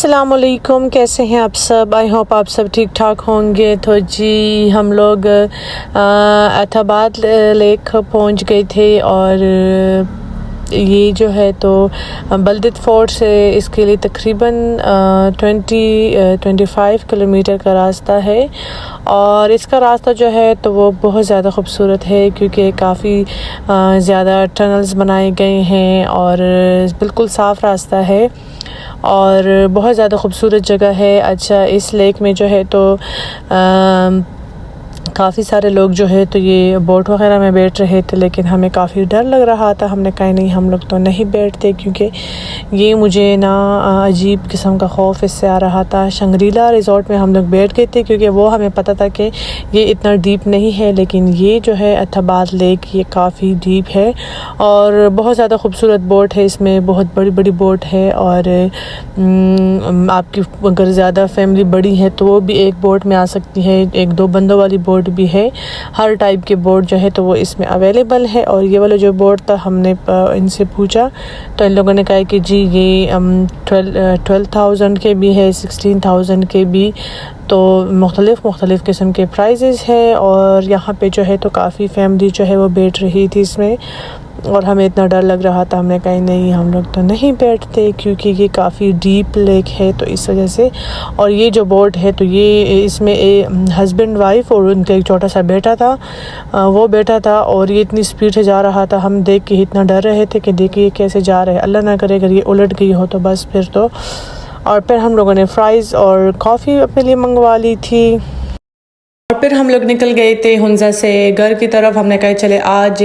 अस्सलाम वालेकुम, कैसे हैं आप सब। आई होप आप सब ठीक ठाक होंगे। तो जी हम लोग एथाबाद लेक पहुंच गए थे और ये जो है तो बलदित फोर्ट से इसके लिए तकरीबन 25 किलोमीटर का रास्ता है और इसका रास्ता जो है तो वो बहुत ज़्यादा ख़ूबसूरत है क्योंकि काफ़ी ज़्यादा टनल्स बनाए गए हैं और बिल्कुल साफ़ रास्ता है और बहुत ज़्यादा ख़ूबसूरत जगह है। अच्छा, इस लेक में जो है तो काफ़ी सारे लोग जो है तो ये बोट वग़ैरह में बैठ रहे थे, लेकिन हमें काफ़ी डर लग रहा था। हमने कहा नहीं, हम लोग तो नहीं बैठते क्योंकि ये मुझे ना अजीब किस्म का खौफ इससे आ रहा था। शंग्रीला रिज़ॉर्ट में हम लोग बैठ गए थे क्योंकि वो हमें पता था कि ये इतना डीप नहीं है, लेकिन ये जो है एथाबाद लेक ये काफ़ी डीप है और बहुत ज़्यादा ख़ूबसूरत बोट है। इसमें बहुत बड़ी बड़ी बोट है और आपकी अगर ज़्यादा फैमिली बड़ी है तो वो भी एक बोट में आ सकती है। 1-2 बंदों वाली बोट भी है। हर टाइप के बोट जो है तो वो इसमें अवेलेबल है। और ये वाला जो बोट था, हमने इनसे पूछा तो इन लोगों ने कहा कि जी ये 12,000 के भी है, 16,000 के भी, तो मुख्तलिफ़ किस्म के प्राइजेज़ है। और यहाँ पे जो है तो काफ़ी फैमिली जो है वो बैठ रही थी इसमें और हमें इतना डर लग रहा था। हमने कहा नहीं, हम लोग तो नहीं बैठते क्योंकि ये काफ़ी डीप लेक है तो इस वजह से। और ये जो बोट है तो ये इसमें हस्बैंड वाइफ और उनका एक छोटा सा बेटा था, वो बेटा था और ये इतनी स्पीड से जा रहा था। हम देख के इतना डर रहे थे कि देखिए कैसे जा रहे हैं, अल्लाह ना करे अगर ये उलट गई हो तो बस फिर तो। और फिर हम लोगों ने फ्राइज़ और कॉफ़ी अपने लिए मंगवा ली थी और फिर हम लोग निकल गए थे हुंजा से घर की तरफ। हमने कहा चले आज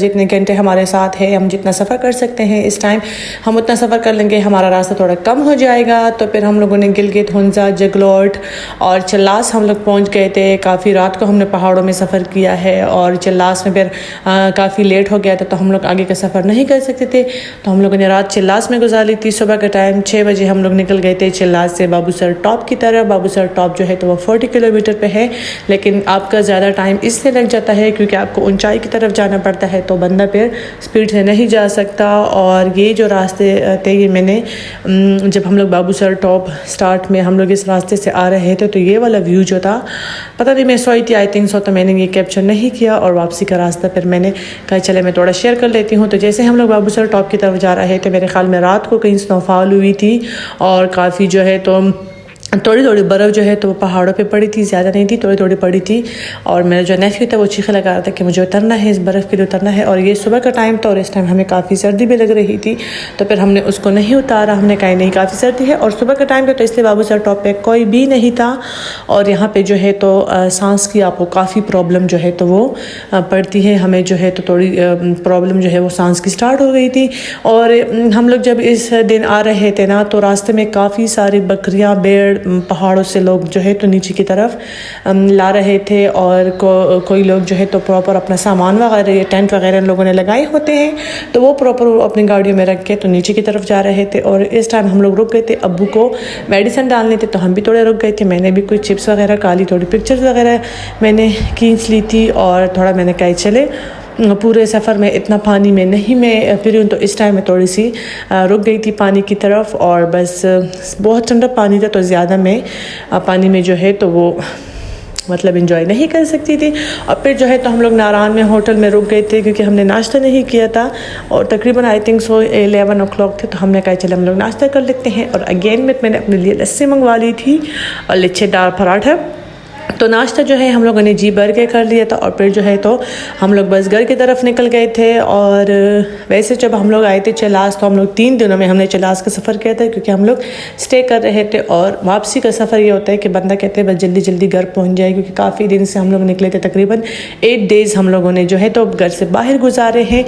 जितने घंटे हमारे साथ है, हम जितना सफ़र कर सकते हैं इस टाइम हम उतना सफ़र कर लेंगे, हमारा रास्ता थोड़ा कम हो जाएगा। तो फिर हम लोगों ने गिलगित, हुंजा, जगलोट और चल्लास हम लोग पहुंच गए थे। काफ़ी रात को हमने पहाड़ों में सफ़र किया है और चल्लास में फिर काफ़ी लेट हो गया था तो हम लोग आगे का सफ़र नहीं कर सकते थे, तो हम लोगों ने रात चल्लास में गुजार ली थी। सुबह का टाइम 6 बजे हम लोग निकल गए थे चल्लास से बाबूसर टॉप की तरफ। बाबूसर टॉप जो है तो वो 40 किलोमीटर पे है, लेकिन आपका ज़्यादा टाइम इससे लग जाता है क्योंकि आपको ऊंचाई की तरफ जाना पड़ता है तो बंदा फिर स्पीड से नहीं जा सकता। और ये जो रास्ते थे ये मैंने जब हम लोग बाबूसर टॉप स्टार्ट में हम लोग इस रास्ते से आ रहे थे तो ये वाला व्यू जो था, पता नहीं मैं सोई थी आई थिंक सो, तो मैंने ये कैप्चर नहीं किया। और वापसी का रास्ता फिर मैंने कहा चले मैं थोड़ा शेयर कर लेती हूँ। तो जैसे हम लोग बाबूसर टॉप की तरफ जा रहे थे, मेरे ख्याल में रात को कहीं स्नोफॉल हुई थी और काफ़ी जो है तो थोड़ी बर्फ़ जो है तो वो पहाड़ों पे पड़ी थी, ज़्यादा नहीं थी, थोड़ी पड़ी थी। और मेरा जो नेफ्यू था वो चीखे लगा रहा था कि मुझे उतरना है, इस बर्फ़ के लिए उतरना है। और ये सुबह का टाइम था और इस टाइम हमें काफ़ी सर्दी भी लग रही थी, तो फिर हमने उसको नहीं उतारा। हमने कहा नहीं काफ़ी सर्दी है और सुबह का टाइम था तो इसलिए बाबूसर टॉप पे कोई भी नहीं था। और यहाँ पे जो है तो सांस की आपको काफ़ी प्रॉब्लम जो है तो वो पड़ती है। हमें जो है तो थोड़ी प्रॉब्लम जो है वो सांस की स्टार्ट हो गई थी। और हम लोग जब इस दिन आ रहे थे ना तो रास्ते में काफ़ी सारी बकरियाँ, भेड़ पहाड़ों से लोग जो है तो नीचे की तरफ ला रहे थे और कोई लोग जो है तो प्रॉपर अपना सामान वगैरह, टेंट वगैरह लोगों ने लगाए होते हैं तो वो प्रॉपर अपनी गाड़ियों में रख के तो नीचे की तरफ जा रहे थे। और इस टाइम हम लोग रुक गए थे, अब्बू को मेडिसिन डालने थे तो हम भी थोड़े रुक गए थे। मैंने भी कुछ चिप्स वगैरह खा ली, थोड़ी पिक्चर्स वगैरह मैंने खींच ली थी और थोड़ा मैंने कहा चले पूरे सफ़र में इतना पानी में नहीं मैं फिर हूँ, तो इस टाइम में थोड़ी सी रुक गई थी पानी की तरफ। और बस बहुत ठंडा पानी था तो ज़्यादा मैं पानी में जो है तो वो मतलब एंजॉय नहीं कर सकती थी। और फिर जो है तो हम लोग नारायण में होटल में रुक गए थे क्योंकि हमने नाश्ता नहीं किया था और तकरीबन आई थिंक सो 11 o'clock थे, तो हमने कहा चले हम लोग नाश्ता कर लेते हैं। और अगेन में मैंने अपने लिए लस्सी मंगवा ली थी और लच्छेदार पराठा। तो नाश्ता जो है हम लोगों ने जी भर के कर लिया था और फिर जो है तो हम लोग बस घर की तरफ निकल गए थे। और वैसे जब हम लोग आए थे चलास तो हम लोग 3 दिनों में हमने चलास का सफ़र किया था क्योंकि हम लोग स्टे कर रहे थे। और वापसी का सफ़र ये होता है कि बंदा कहते हैं बस जल्दी जल्दी घर पहुंच जाए, क्योंकि काफ़ी दिन से हम लोग निकले थे, तकरीबन 8 days हम लोगों ने जो है तो घर से बाहर गुजारे हैं।